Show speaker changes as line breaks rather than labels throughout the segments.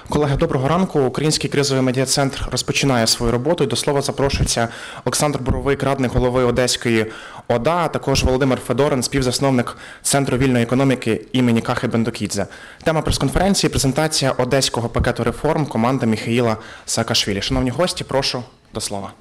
Колеги, доброго ранку. Український кризовий медіа-центр розпочинає свою роботу. І до слова запрошується Олександр Боровик, радник голови Одеської ОДА, а також Володимир Федорин, співзасновник Центру вільної економіки імені Кахи Бендокідзе. Тема прес-конференції – презентація Одеського пакету реформ команди Міхеїла Саакашвілі. Шановні гості, прошу до слова.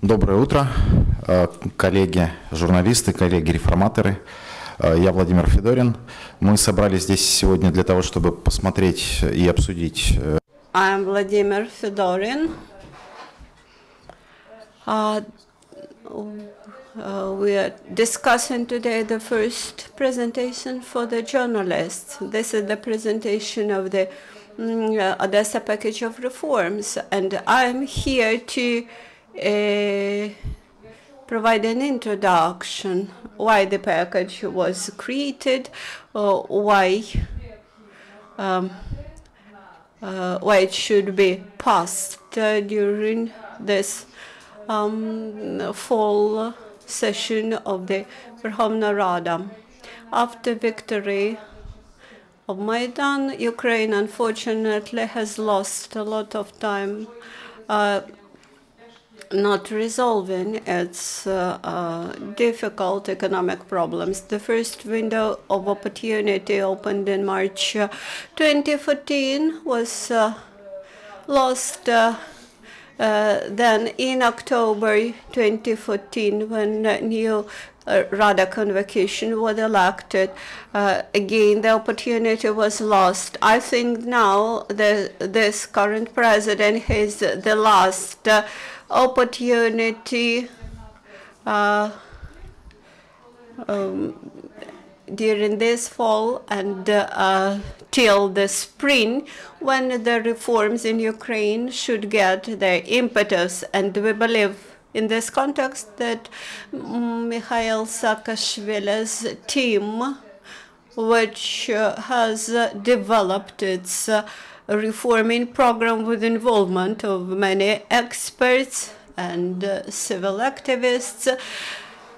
Доброе утро, коллеги журналисты, коллеги реформаторы. Я Владимир Федорин. Мы собрались здесь сегодня для того, чтобы посмотреть и обсудить.
I'm Vladimir Fedorin. We are discussing today the first presentation for the journalists. This is the presentation of the Odessa Package of Reforms, and I'm here to provide an introduction why the package was created, why it should be passed during this fall session of the Verkhovna Rada. After victory of Maidan, Ukraine unfortunately has lost a lot of time not resolving its difficult economic problems. The first window of opportunity opened in March 2014 was lost then in October 2014 when new Rada convocation was elected. Again, the opportunity was lost. I think now this current president has the last opportunity during this fall and till the spring, when the reforms in Ukraine should get their impetus. And we believe in this context that Mikheil Saakashvili's team, which has developed its reforming program with involvement of many experts and civil activists,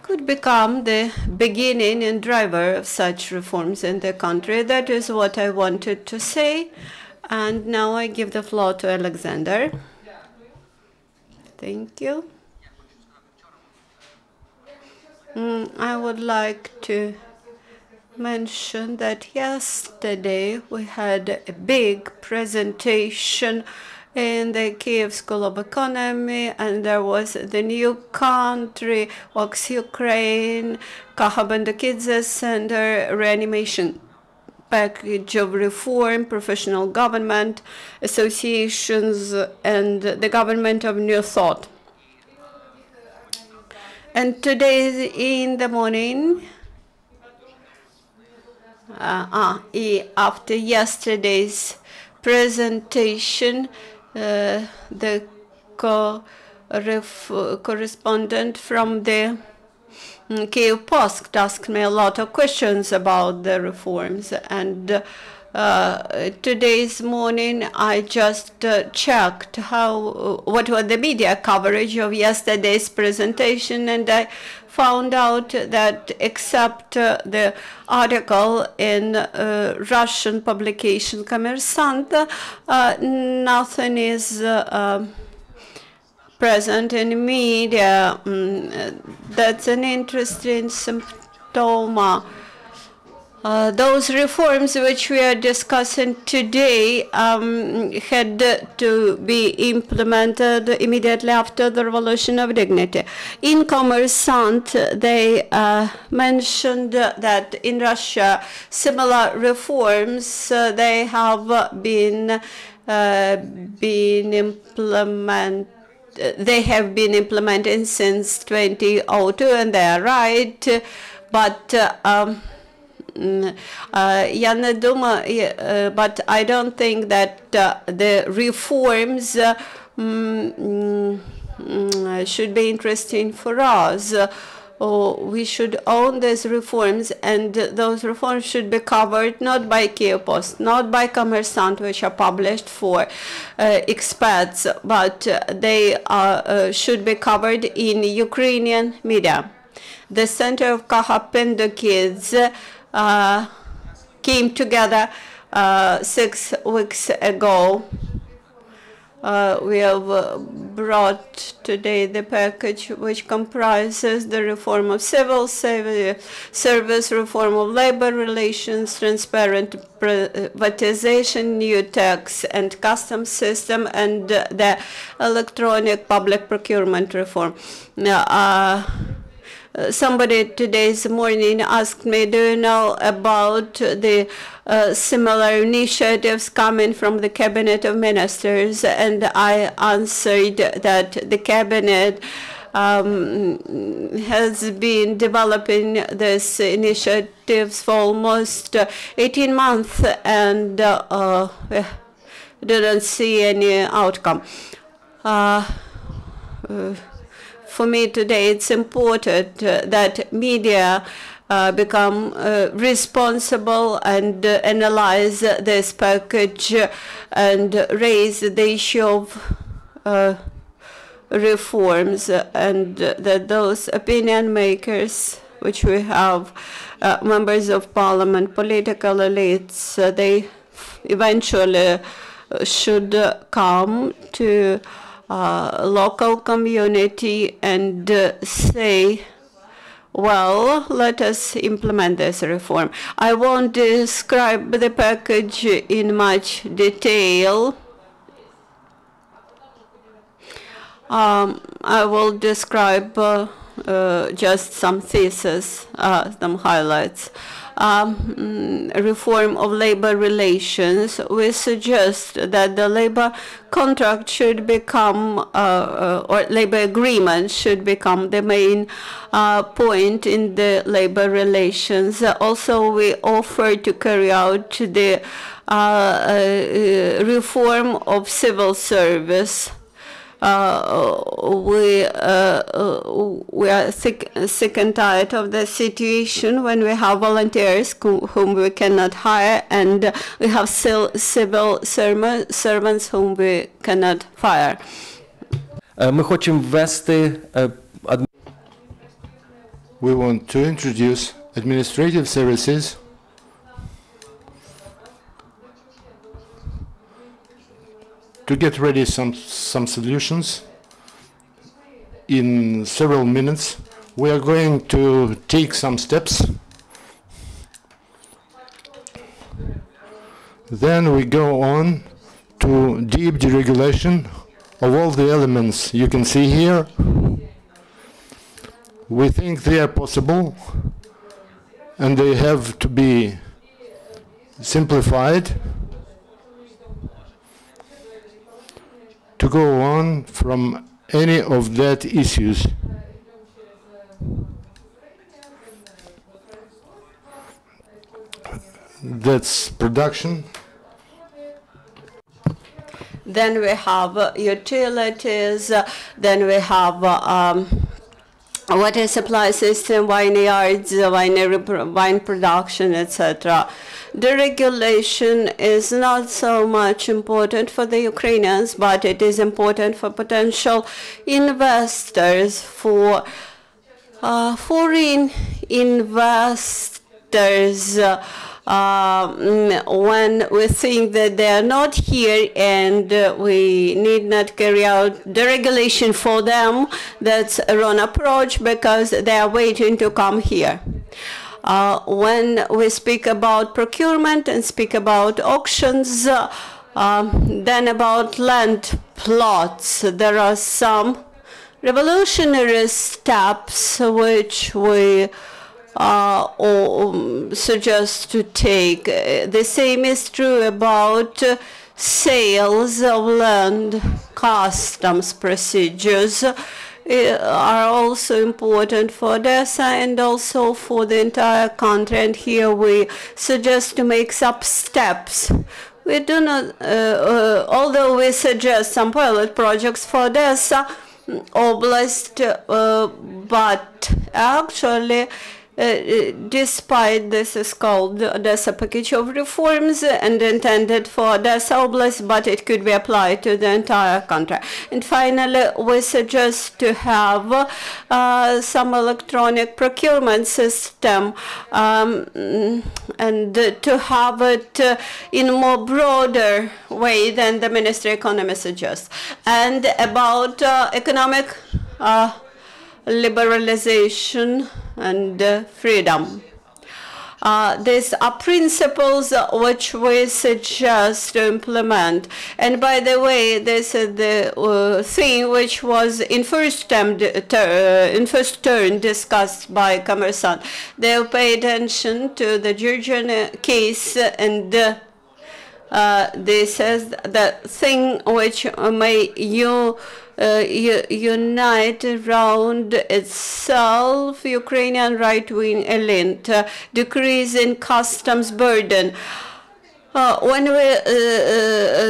could become the beginning and driver of such reforms in the country. That is what I wanted to say. And now I give the floor to Alexander. Thank you. I would like to mention that yesterday we had a big presentation in the Kiev School of Economy, and there was the new country, Ukraine, Kaha Bendokidze Center, reanimation package of reform, professional government, associations, and the government of New Thought. And today in the morning, after yesterday's presentation, the correspondent from the Kyiv Post asked me a lot of questions about the reforms, and today's morning I just checked what was the media coverage of yesterday's presentation, and I found out that except the article in Russian publication Kommersant, nothing is present in media. That's an interesting symptom. Those reforms which we are discussing today had to be implemented immediately after the Revolution of Dignity. In Kommersant, they mentioned that in Russia, similar reforms they have been implemented. They have been implemented since 2002, and they are right, but but I don't think that the reforms should be interesting for us. we should own these reforms, and those reforms should be covered not by Kyiv-Post, not by Kommersant, which are published for expats, but they should be covered in Ukrainian media. The Center of Kahapendo kids came together 6 weeks ago. We have brought today the package which comprises the reform of civil service, reform of labor relations, transparent privatization, new tax and customs system, and the electronic public procurement reform. Somebody today's morning asked me, do you know about the similar initiatives coming from the Cabinet of Ministers? And I answered that the Cabinet has been developing these initiatives for almost 18 months and didn't see any outcome. For me today, it's important that media become responsible and analyze this package and raise the issue of reforms, and that those opinion makers, which we have, members of parliament, political elites, they eventually should come to local community and say, well, let us implement this reform. I won't describe the package in much detail. I will describe just some thesis, some highlights. Reform of labor relations. We suggest that the labor contract should become, or labor agreement should become the main point in the labor relations. Also, we offer to carry out the reform of civil service. We are sick and tired of the situation when we have volunteers whom we cannot hire, and we have civil servants whom we cannot fire.
Ми хочемо ввести
We want to introduce administrative services to get ready some solutions in several minutes. We are going to take some steps. Then we go on to deep deregulation of all the elements you can see here. We think they are possible and they have to be simplified to go on from any of that issues. That's production.
Then we have utilities, then we have water supply system, vineyards, wine production, etc. Deregulation is not so much important for the Ukrainians, but it is important for potential investors, for foreign investors. When we think that they are not here and we need not carry out deregulation for them, that's a wrong approach because they are waiting to come here. When we speak about procurement and speak about auctions, then about land plots, there are some revolutionary steps which we suggest to take. The same is true about sales of land. Customs procedures are also important for Odessa and also for the entire country. And here we suggest to make some steps. We do not, although we suggest some pilot projects for Odessa, Oblast, but actually, despite this is called Odessa Package of Reforms and intended for Odessa Oblast, but it could be applied to the entire country. And finally, we suggest to have some electronic procurement system and to have it in a more broader way than the Ministry of Economy suggests. And about economic liberalization and freedom. These are principles which we suggest to implement. And by the way, this is the thing which was in first turn discussed by Commerçant. They pay attention to the Georgian case, and this is the thing which may unite around itself Ukrainian right-wing elite, decrease in customs burden. When we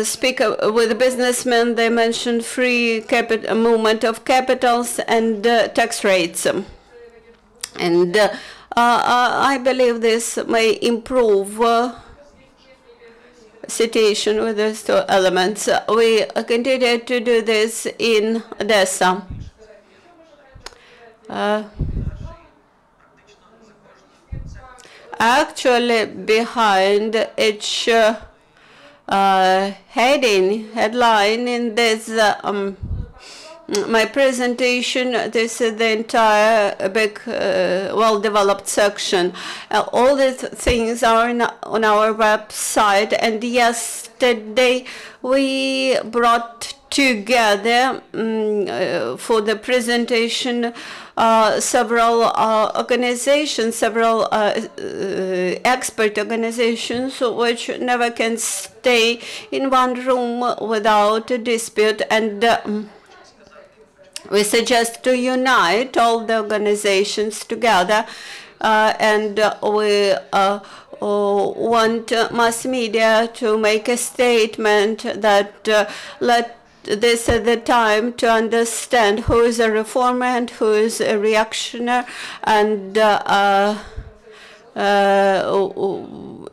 speak with businessmen, they mention free movement of capitals and tax rates. And I believe this may improve situation with those two elements. We continue to do this in Odessa. Actually, behind each headline in this my presentation, this is the entire big, well-developed section. All these things are on our website, and yesterday we brought together for the presentation several organizations, several expert organizations which never can stay in one room without a dispute, and we suggest to unite all the organizations together, and we want mass media to make a statement that let this at the time to understand who is a reformer and who is a reactionary, and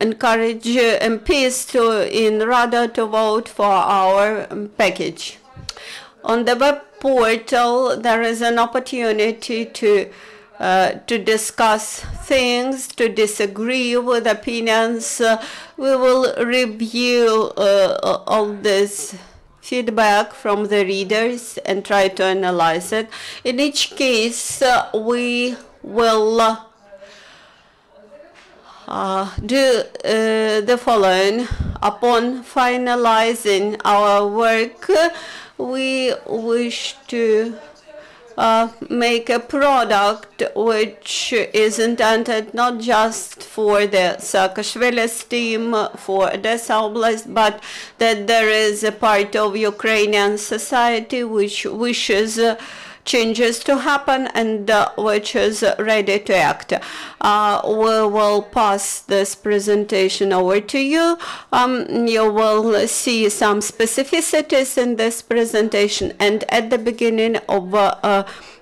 encourage MPs in Rada to vote for our package. On the web portal, there is an opportunity to discuss things, to disagree with opinions. We will review all this feedback from the readers and try to analyze it. In each case, we will do the following. Upon finalizing our work, we wish to make a product which is intended not just for the Saakashvili's team, for Odessa Oblast, but that there is a part of Ukrainian society which wishes changes to happen and which is ready to act. We will pass this presentation over to you. You will see some specificities in this presentation, and at the beginning of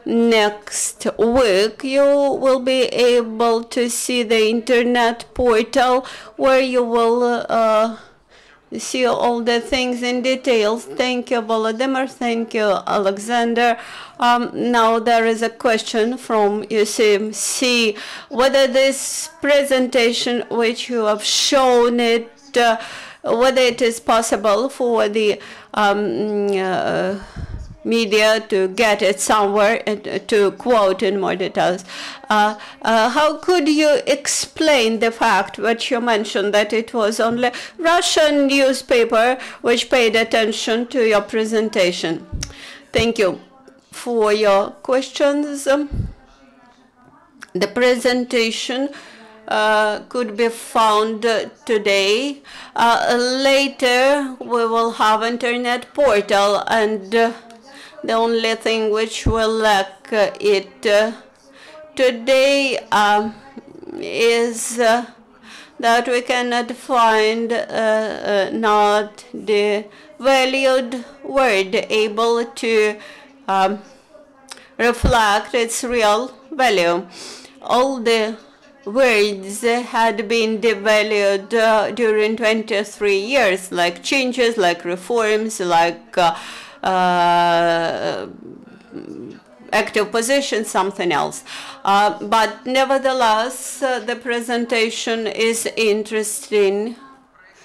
next week you will be able to see the internet portal where you will see all the things in details. Thank you, Volodymyr. Thank you, Alexander. Now there is a question from UCMC, whether this presentation which you have shown it, whether it is possible for the media to get it somewhere and to quote in more details. How could you explain the fact which you mentioned that it was only Russian newspaper which paid attention to your presentation? Thank you for your questions. The presentation could be found today. Later we will have internet portal, and the only thing which will lack it today is that we cannot find not the valued word able to reflect its real value. All the words had been devalued during 23 years, like changes, like reforms, like active position, something else. But nevertheless, the presentation is interesting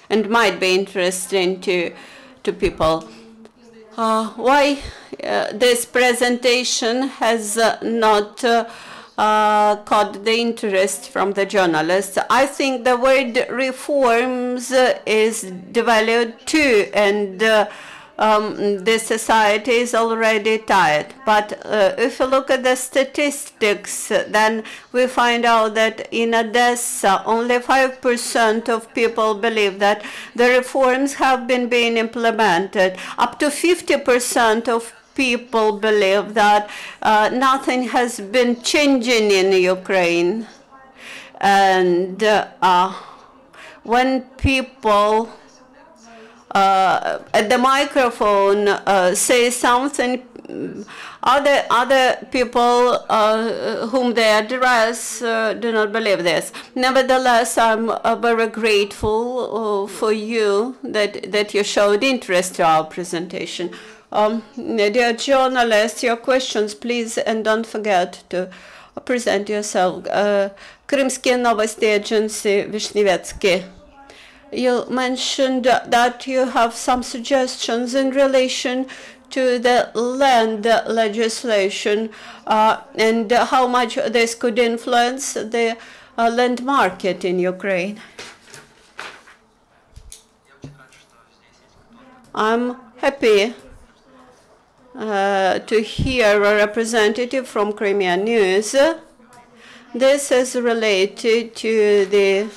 and might be interesting to people. Why this presentation has not caught the interest from the journalists? I think the word reforms is devalued too, and the society is already tired. But if you look at the statistics, then we find out that in Odessa, only 5% of people believe that the reforms have been being implemented. Up to 50% of people believe that nothing has been changing in Ukraine. And when people at the microphone say something, other people whom they address do not believe this. Nevertheless, I'm very grateful for you that you showed interest to our presentation. Dear journalists, your questions, please, and don't forget to present yourself. Крымские новости agency Vishnevetsky. You mentioned that you have some suggestions in relation to the land legislation and how much this could influence the land market in Ukraine. I'm happy to hear a representative from Crimea News. This is related to the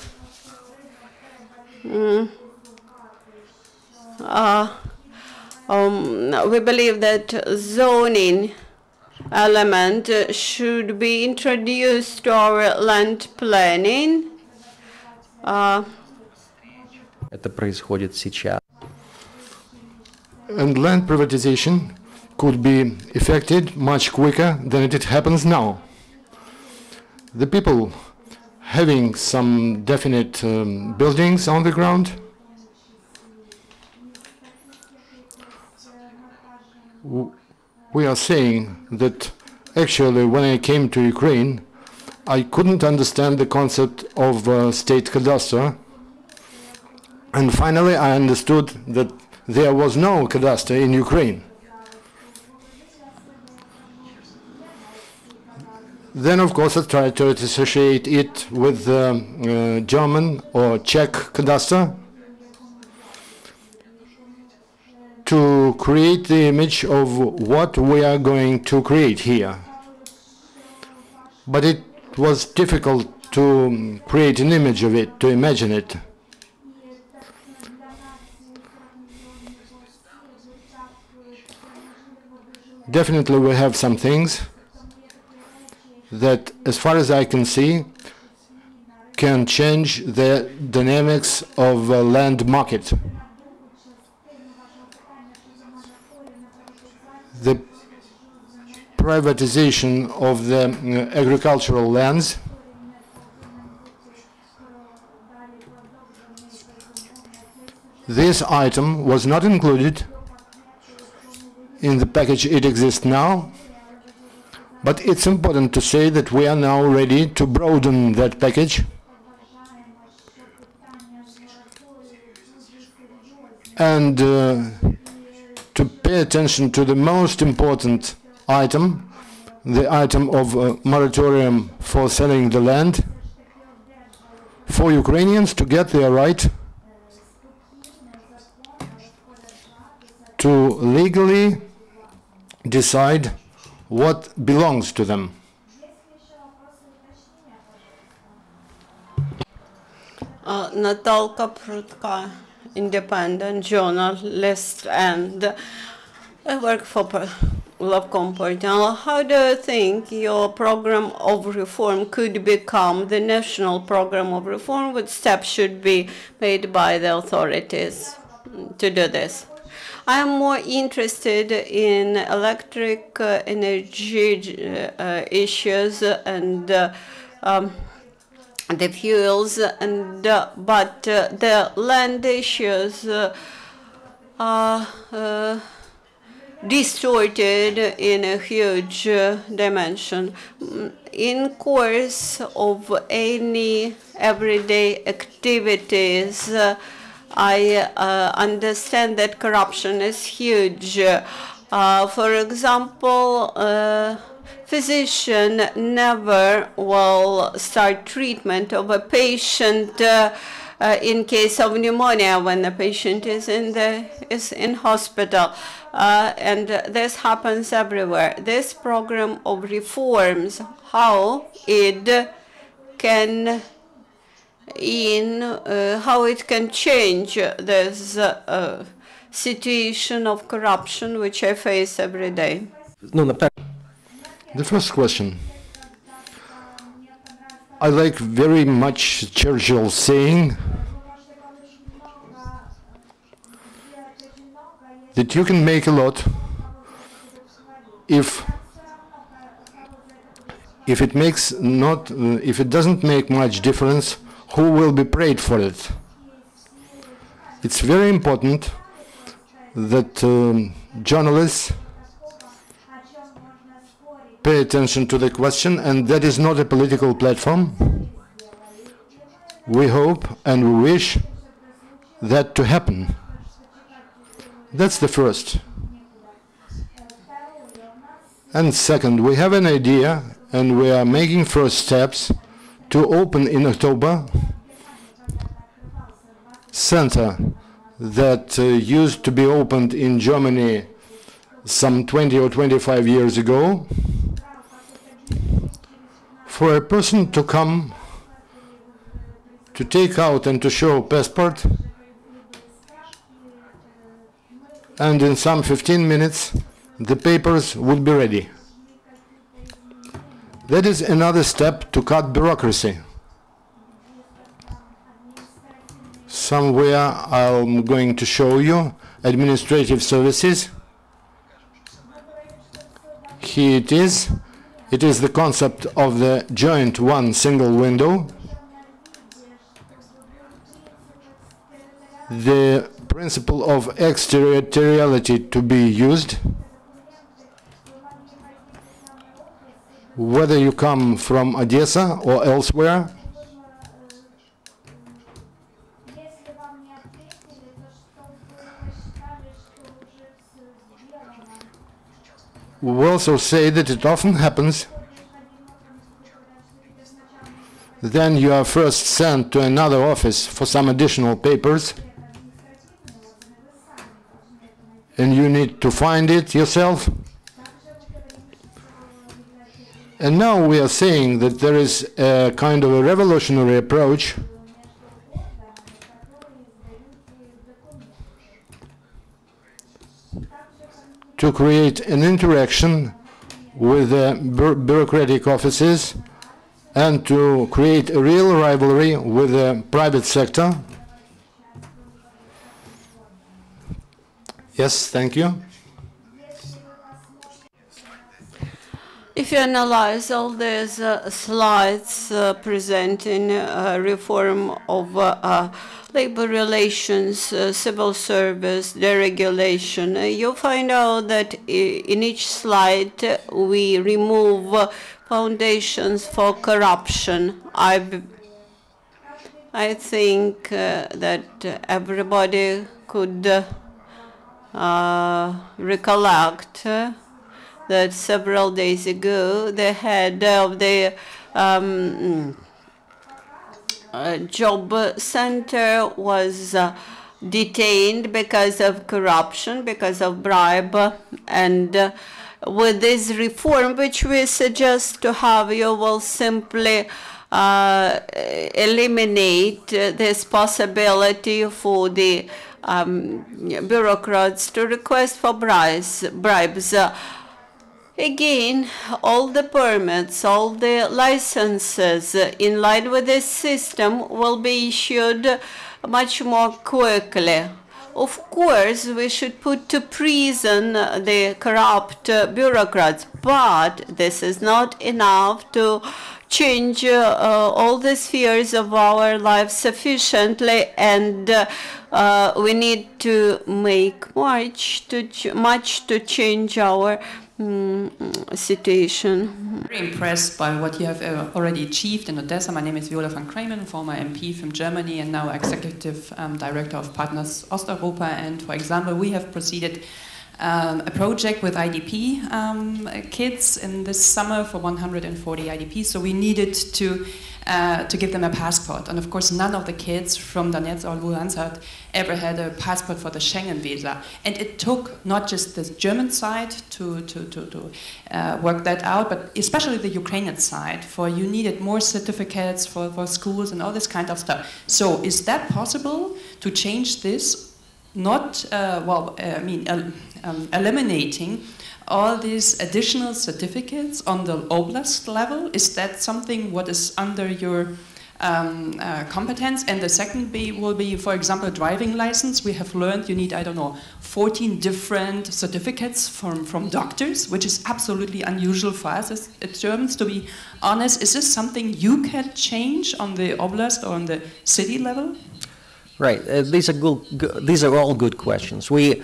we believe that zoning element should be introduced to our land planning.
Это происходит сейчас.
And land privatization could be effected much quicker than it happens now. The people having some definite buildings on the ground, we are saying that actually when I came to Ukraine, I couldn't understand the concept of state cadastre, and finally I understood that there was no cadastre in Ukraine. Then, of course, I tried to associate it with German or Czech cadastre to create the image of what we are going to create here. But it was difficult to create an image of it, to imagine it. Definitely we have some things that, as far as I can see, can change the dynamics of a land market. The privatization of the agricultural lands this item was not included in the package. It exists now. But it's important to say that we are now ready to broaden that package and to pay attention to the most important item, the item of moratorium for selling the land, for Ukrainians to get their right to legally decide what belongs to them.
Natalka Prutka, independent journalist, and I work for Lovcom Portal. How do you think your program of reform could become the national program of reform? What steps should be made by the authorities to do this? I am more interested in electric energy issues and the fuels, and but the land issues are distorted in a huge dimension. In course of any everyday activities, I understand that corruption is huge. For example, physician never will start treatment of a patient in case of pneumonia when the patient is in hospital, and this happens everywhere. This program of reforms, how it can how it can change this situation of corruption which I face every day.
The first question. I like very much Churchill's saying that you can make a lot if it doesn't make much difference who will be paid for it. It's very important that journalists pay attention to the question, and that is not a political platform. We hope and we wish that to happen. That's the first. And second, we have an idea, and we are making first steps to open in October center that used to be opened in Germany some 20 or 25 years ago, for a person to come to take out and to show passport, and in some 15 minutes the papers would be ready. That is another step to cut bureaucracy. Somewhere I'm going to show you administrative services. Here it is. It is the concept of the joint one single window. The principle of exterritoriality to be used. Whether you come from Odessa or elsewhere, we also say that it often happens then you are first sent to another office for some additional papers, and you need to find it yourself. And now we are saying that there is a kind of a revolutionary approach to create an interaction with the bureaucratic offices and to create a real rivalry with the private sector. Yes, thank you.
If you analyze all these slides presenting reform of labor relations, civil service, deregulation, you'll find out that in each slide we remove foundations for corruption. I think that everybody could recollect that several days ago the head of the job center was detained because of corruption, because of bribe, and with this reform, which we suggest to have, you will simply eliminate this possibility for the bureaucrats to request for bribes. Again, all the permits, all the licenses in line with this system will be issued much more quickly. Of course, we should put to prison the corrupt bureaucrats, but this is not enough to change all the spheres of our lives sufficiently, and we need to make much to change our situation.
Very impressed by what you have already achieved in Odessa. My name is Viola von Kremen, former MP from Germany and now Executive Director of Partners Osteuropa. And for example, we have proceeded a project with IDP kids in this summer for 140 IDPs. So we needed to give them a passport. And of course, none of the kids from Donetsk or Luhansk had ever had a passport for the Schengen visa. And it took not just the German side to work that out, but especially the Ukrainian side, for you needed more certificates for schools and all this kind of stuff. So is that possible to change this? Not, eliminating all these additional certificates on the oblast level? Is that something what is under your competence? And the second will be, for example, driving license. We have learned you need, 14 different certificates from doctors, which is absolutely unusual for us as Germans, to be honest. Is this something you can change on the oblast or on the city level?
Right. These are all good questions. We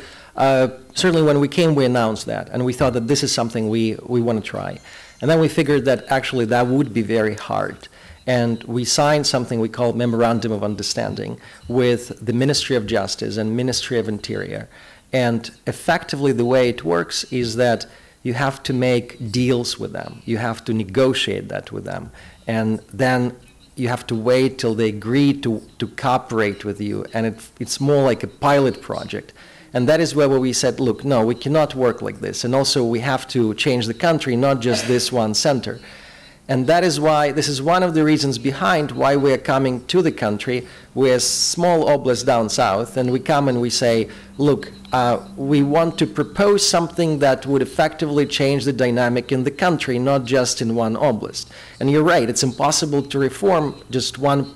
certainly, when we came, we announced that, and we thought that this is something we want to try. And then we figured that actually that would be very hard. And we signed something we call Memorandum of Understanding with the Ministry of Justice and Ministry of Interior. And effectively, the way it works is that you have to make deals with them. You have to negotiate that with them. And then you have to wait till they agree to cooperate with you, and it's more like a pilot project. And that is where we said, look, no, we cannot work like this, and also we have to change the country, not just this one center. And that is why, this is one of the reasons behind why we are coming to the country. We're a small oblast down south, and we come and we say, look, we want to propose something that would effectively change the dynamic in the country, not just in one oblast. And you're right, it's impossible to reform just one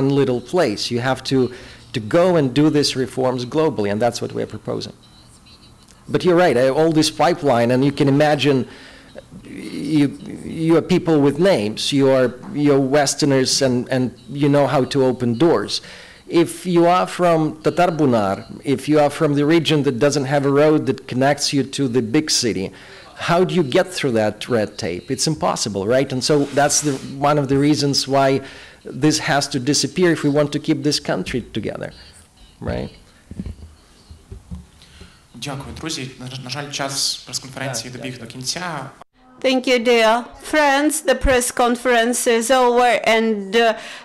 little place. You have to go and do these reforms globally, and that's what we're proposing. But you're right, all this pipeline, and you can imagine you are people with names, you're Westerners, and you know how to open doors. If you are from Tatar-Bunar, if you are from the region that doesn't have a road that connects you to the big city, how do you get through that red tape? It's impossible, right? And so that's one of the reasons why this has to disappear if we want to keep this country together, right?
Дякую, друзі. На жаль, час прес-конференції добіг до кінця.
Thank you, dear friends. The press conference is over, and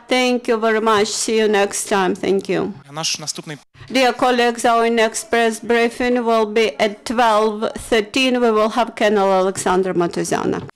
thank you very much. See you next time. Thank you.
Наш наступний
Dear colleagues, our next press briefing will be at 12:13. We will have Colonel Oleksandr Matuzyanak.